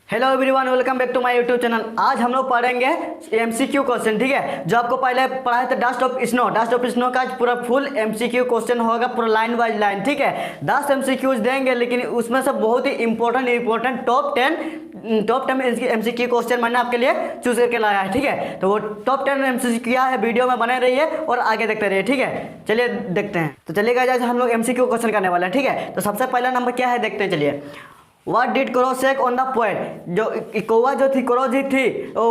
Hello everyone, welcome back to my YouTube channel. आज हम लोग पढ़ेंगे एमसीक्यू क्वेश्चन, ठीक है। जो आपको पहले पढ़ाए थे डस्ट ऑफ स्नो का पूरा फुल एमसीक्यू क्वेश्चन होगा, पूरा लाइन बाय लाइन, ठीक है। 10 एमसीक्यूज देंगे, लेकिन उसमें से बहुत ही इंपॉर्टेंट टॉप 10 एमसीक्यू क्वेश्चन मैंने आपके लिए चूज करके लाया है, ठीक है। तो वो टॉप 10 एमसीक्यू क्या है, वीडियो में बने रहिए और आगे देखते रहिए, ठीक है। चलिए देखते हैं। तो चलिएगा, आज हम लोग एमसीक्यू क्वेश्चन करने वाले हैं, ठीक है। तो सबसे पहला नंबर क्या है देखते हैं, चलिए। What did crow shake on the poet? जो कौवा जो थी, क्रो जी थी, वो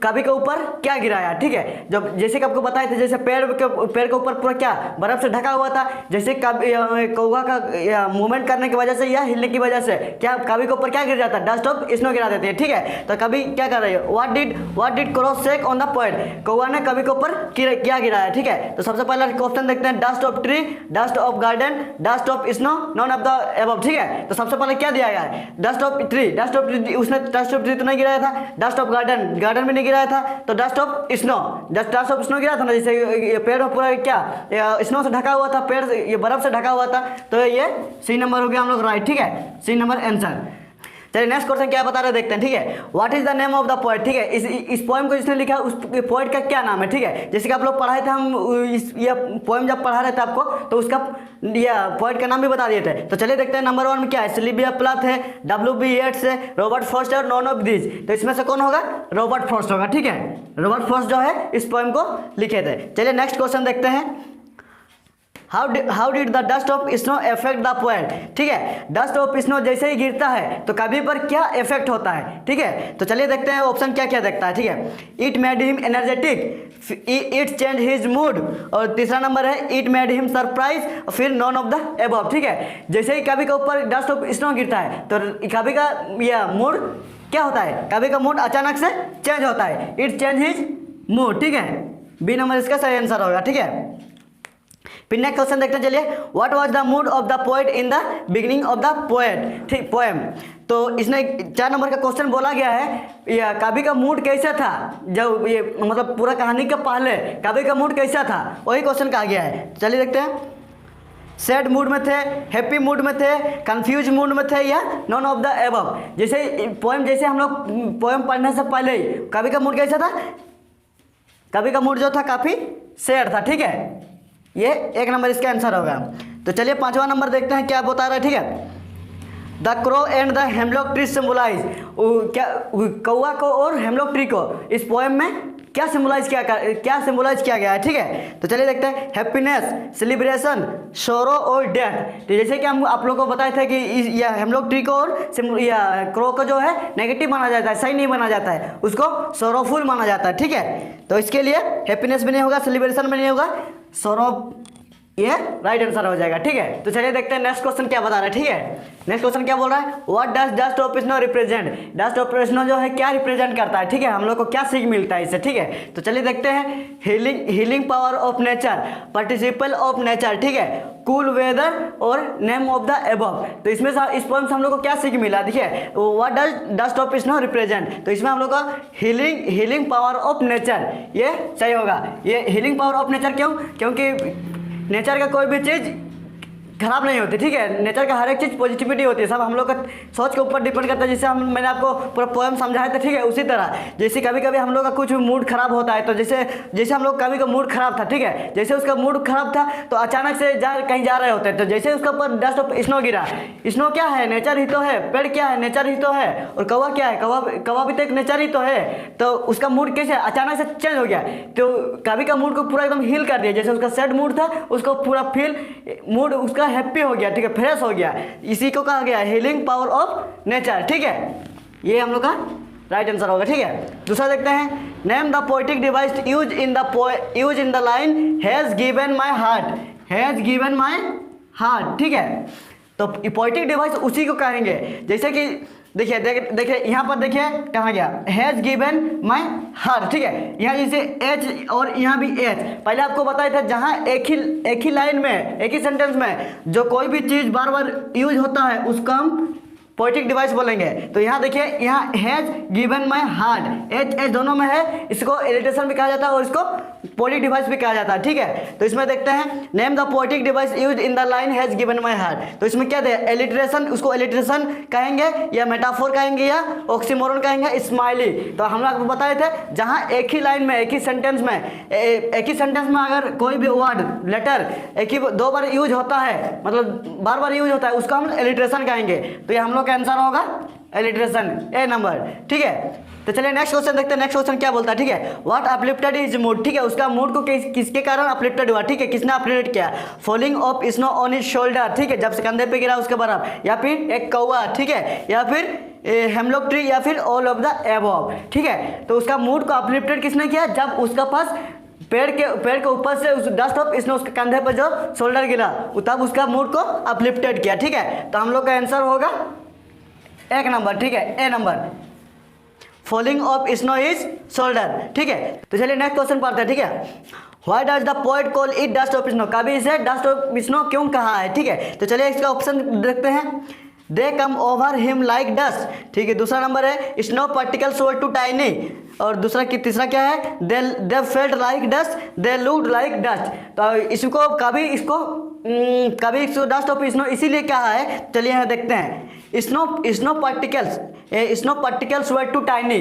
कभी के ऊपर क्या गिराया, ठीक है। जब जैसे कि आपको बताए थे, जैसे पेड़ के ऊपर पूरा क्या बर्फ से ढका हुआ था, जैसे कौवा का मूवमेंट करने की वजह से या हिलने की वजह से क्या कभी के ऊपर क्या गिर जाता है, डस्ट ऑफ स्नो गिरा देते हैं, ठीक है। तो कभी क्या कर रही है, what did crow shake on the poet, कौवा ने कभी के ऊपर क्या गिराया, ठीक है। तो सबसे पहला क्वेश्चन देखते हैं, dust of tree, dust of garden, dust of snow, none of the above, ठीक है। तो सबसे पहले क्या दिया गया है, डस्ट ऑफ ट्री, उसने डस्ट ऑफ ट्री तो नहीं गिराया था। डस्ट ऑफ गार्डन में नहीं गिराया था, तो डस्ट ऑफ स्नो गिरा था ना, जैसे पेड़ पूरा क्या स्नो से ढका हुआ था, पेड़ ये बर्फ से ढका हुआ था, तो ये सी नंबर हो गया हम लोग राइट, ठीक है। C number answer. चलिए नेक्स्ट क्वेश्चन क्या बता रहे देखते हैं, ठीक है। What is the name of the poet, ठीक है। इस पोएम को जिसने लिखा है उस पोएट का क्या नाम है, ठीक है। जैसे कि आप लोग पढ़ाए थे, हम ये पोएम जब पढ़ा रहे थे आपको, तो उसका ये पोएट का नाम भी बता दिए थे। तो चलिए देखते हैं नंबर 1 में क्या है, सिल्विया प्लाथ है, W.B. येट्स है, रॉबर्ट फ्रॉस्ट और नॉन ऑफ दिस। तो इसमें से कौन होगा, रॉबर्ट फ्रॉस्ट होगा, ठीक है। रॉबर्ट फ्रॉस्ट जो है इस पोएम को लिखे थे। चलिए नेक्स्ट क्वेश्चन देखते हैं, how did the dust of snow affect the poet, ठीक है। डस्ट ऑफ स्नो जैसे ही गिरता है तो कभी पर क्या इफेक्ट होता है, ठीक है। तो चलिए देखते हैं ऑप्शन क्या क्या देखता है, ठीक है। It made him energetic, it change his mood, और तीसरा नंबर है इट मेड हिम सरप्राइज, फिर नॉन ऑफ द एबव, ठीक है। जैसे ही कभी के ऊपर डस्ट ऑफ स्नो गिरता है तो कभी का यह मूड क्या होता है, कभी का मूड अचानक से चेंज होता है, इट चेंज हिज मूड, ठीक है। बी नंबर इसका सही आंसर होगा, ठीक है। फिर नेक्स्ट क्वेश्चन देखते हैं, चलिए। What was the mood off the poet in the beginning of the poet, ठीक पोएम। तो इसने 4 नंबर का क्वेश्चन बोला गया है, ये कवि का मूड कैसा था जब ये मतलब पूरा कहानी के पहले कवि का मूड कैसा था, वही क्वेश्चन कहा गया है। चलिए देखते हैं, सैड मूड में थे, हैप्पी मूड में थे, कंफ्यूज मूड में थे, या नॉन ऑफ द एबव। जैसे पोएम, जैसे हम लोग पोएम पढ़ने से पहले ही कवि का मूड कैसा था, कवि का मूड जो था काफ़ी सैड था, ठीक है। ये 1 नंबर इसका आंसर होगा। तो चलिए 5वां नंबर देखते हैं क्या बता रहा है, ठीक है। The crow and the hemlock tree symbolize, क्या कौवा को और हेमलॉक ट्री को इस पोएम में क्या सिम्बलाइज किया गया है, ठीक है। तो चलिए देखते हैं, हैप्पीनेस, सेलिब्रेशन, सोरो और डेथ। तो जैसे कि हम आप लोगों को बताए थे कि यह हेमलॉक ट्री को और क्रो को जो है नेगेटिव माना जाता है, सही नहीं माना जाता है, उसको सोरोफुल माना जाता है, ठीक है। तो इसके लिए हैप्पीनेस भी नहीं होगा, सेलिब्रेशन भी नहीं होगा, सोरो ये राइट आंसर हो जाएगा, ठीक है। तो चलिए देखते हैं नेक्स्ट क्वेश्चन क्या बता रहा है, ठीक है। नेक्स्ट क्वेश्चन क्या बोल रहा है, what does dust of snow represent, dust of snow जो है क्या रिप्रेजेंट करता है, ठीक है। हम लोग को क्या सीख मिलता है इससे, ठीक है। तो चलिए देखते हैं, healing power of nature, participle of nature, ठीक है, कूल वेदर और नेम ऑफ द एबव। तो इसमें इस पोएम से हम लोग को क्या सीख मिला, देखिए, what does dust of snow represent. तो इसमें हम लोग का हीलिंग पावर ऑफ नेचर, ये सही होगा। ये हीलिंग पावर ऑफ नेचर क्योंकि नेचर का कोई भी चीज़ खराब नहीं होती, ठीक है। नेचर का हर एक चीज़ पॉजिटिविटी होती है, सब हम लोग का सोच के ऊपर डिपेंड करता है। जैसे मैंने आपको पूरा पोएम समझाया था, ठीक है। उसी तरह जैसे कभी कभी हम लोग का कुछ मूड खराब होता है, तो जैसे हम लोग कभी का मूड खराब था, ठीक है। जैसे उसका मूड खराब था तो अचानक से कहीं जा रहे होते हैं, तो जैसे उसके ऊपर डस्ट ऑफ स्नो गिरा, स्नो क्या है, नेचर ही तो है, पेड़ क्या है, नेचर ही तो है, और कौवा क्या है, कौवा भी तो एक नेचर ही तो है। तो उसका मूड कैसे अचानक से चेंज हो गया, तो कभी का मूड को पूरा एकदम हील कर दिया। जैसे उसका सैड मूड था, उसको पूरा मूड उसका हैप्पी हो गया, ठीक है, फ्रेश हो गया। इसी को कहा गया हीलिंग पावर ऑफ नेचर, ठीक है। ये हम लोग का राइट आंसर होगा, ठीक है। दूसरा देखते हैं, name the poetic device use in the line has given my heart, ठीक है। तो पोएटिक डिवाइस उसी को कहेंगे, जैसे कि देखिए यहाँ पर देखिए कहाँ गया, हैज़ गिवन माय हार्ट, ठीक है। यहाँ जैसे एच और यहाँ भी एच, पहले आपको बताया था, जहाँ एक ही लाइन में, एक ही सेंटेंस में जो कोई भी चीज़ बार बार यूज होता है उसको हम पोएटिक डिवाइस बोलेंगे। तो यहाँ देखिए, यहाँ has given my heart, H दोनों में है, इसको इरिटेशन भी कहा जाता है और इसको पोएटिक डिवाइस भी कहा जाता है, ठीक है। तो इसमें देखते हैं, name the poetic device used in the line has given my heart. तो इसमें क्या दे, एलिट्रेशन, उसको एलिट्रेशन कहेंगे या मेटाफोर कहेंगे या ऑक्सीमोरन कहेंगे, स्माइली। तो हम लोग आपको बताए थे, जहां एक ही लाइन में, एक ही सेंटेंस में अगर कोई भी वर्ड लेटर एक ही दो बार यूज होता है, मतलब बार बार यूज होता है, उसको हम एलिट्रेशन कहेंगे। तो ये हम लोग का आंसर होगा एलिट्रेशन, ए नंबर, ठीक है। तो चलिए नेक्स्ट क्वेश्चन देखते हैं। नेक्स्ट क्वेश्चन क्या बोलता है, ठीक है। व्हाट अपलिफ्टेड इज मूड, ठीक है। उसका मूड को किसके कारण अपलिफ्टेड हुआ, ठीक है, किसने अपलिफ्ट किया। Falling of snow on his shoulder, ठीक है, जब से कंधे पे गिरा उसके बर्फ, या फिर एक कौवा, ठीक है, या फिर हेमलॉक ट्री, या फिर ऑल ऑफ द एबव, ठीक है। तो उसका मूड को अपलिफ्टेड किसने किया, जब उसका पास पेड़ के ऊपर से उस डस्ट ऑफ स्नो उसके कंधे पर जो शोल्डर गिरा, तब उसका मूड को अपलिफ्टेड किया, ठीक है। तो हम लोग का आंसर होगा एक नंबर, ठीक है, A number, falling of snow is shoulder, ठीक है। तो चलिए नेक्स्ट क्वेश्चन पढ़ते हैं, ठीक है। Why does the poet call it dust of snow, कभी इसे डस्ट ऑफ स्नो क्यों कहा है, ठीक है। तो चलिए इसका ऑप्शन देखते हैं। They come over him like dust, ठीक है। दूसरा नंबर है snow particles were too tiny, और तीसरा क्या है, they felt like dust, they looked like dust. तो इसको कभी इसको डस्ट ऑफ स्नो इसीलिए कहा है, चलिए यहाँ देखते हैं। Snow particles were too tiny,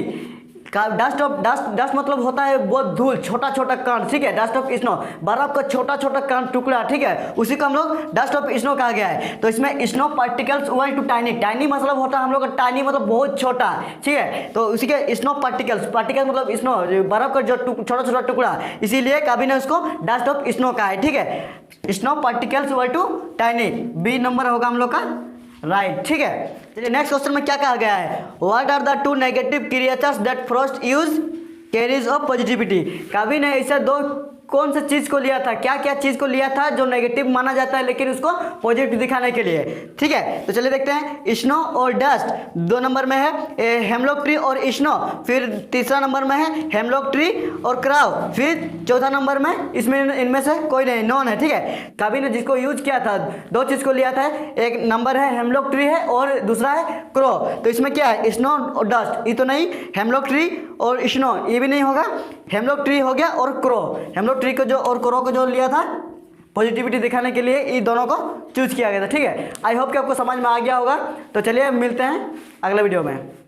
dust मतलब होता है बहुत धूल, छोटा छोटा कण, ठीक है। डस्ट ऑफ स्नो, बर्फ का छोटा छोटा कण, टुकड़ा, ठीक है, उसी को हम लोग डस्ट ऑफ स्नो कहा गया है। तो इसमें snow particles were too tiny, tiny मतलब होता है हम लोग का, टाइनी मतलब बहुत छोटा, ठीक है। तो उसी के स्नो पार्टिकल्स मतलब स्नो, बर्फ का जो छोटा छोटा टुकड़ा, इसीलिए कभी ने उसको डस्ट ऑफ स्नो कहा है, ठीक है। Snow particles were too tiny, B number होगा हम लोग का राइट, ठीक है। चलिए नेक्स्ट क्वेश्चन में क्या कहा गया है। What are the two negative creatures that frost use carries of positivity, कभी ने ऐसे दो कौन सा चीज को लिया था, क्या क्या चीज को लिया था जो नेगेटिव माना जाता है लेकिन उसको पॉजिटिव दिखाने के लिए, ठीक है। तो चलिए देखते हैं, स्नो और डस्ट, दो नंबर में है हेमलॉक ट्री और स्नो, फिर तीसरा नंबर में है हेमलॉक ट्री और क्राउ, फिर चौथा नंबर में इसमें इनमें से कोई नहीं, नॉन है, ठीक है। कभी ने जिसको यूज किया था, दो चीज को लिया था, एक नंबर है हेमलॉक ट्री है और दूसरा है क्रो। तो इसमें क्या है, स्नो और डस्ट, ये तो नहीं, हेमलॉक ट्री और स्नो ये भी नहीं होगा, हेमलॉक ट्री हो गया और क्रो। हेमलॉक ट्री को जो और क्रो को जो लिया था पॉजिटिविटी दिखाने के लिए, ये दोनों को चूज किया गया था, ठीक है। आई होप कि आपको समझ में आ गया होगा। तो चलिए मिलते हैं अगले वीडियो में।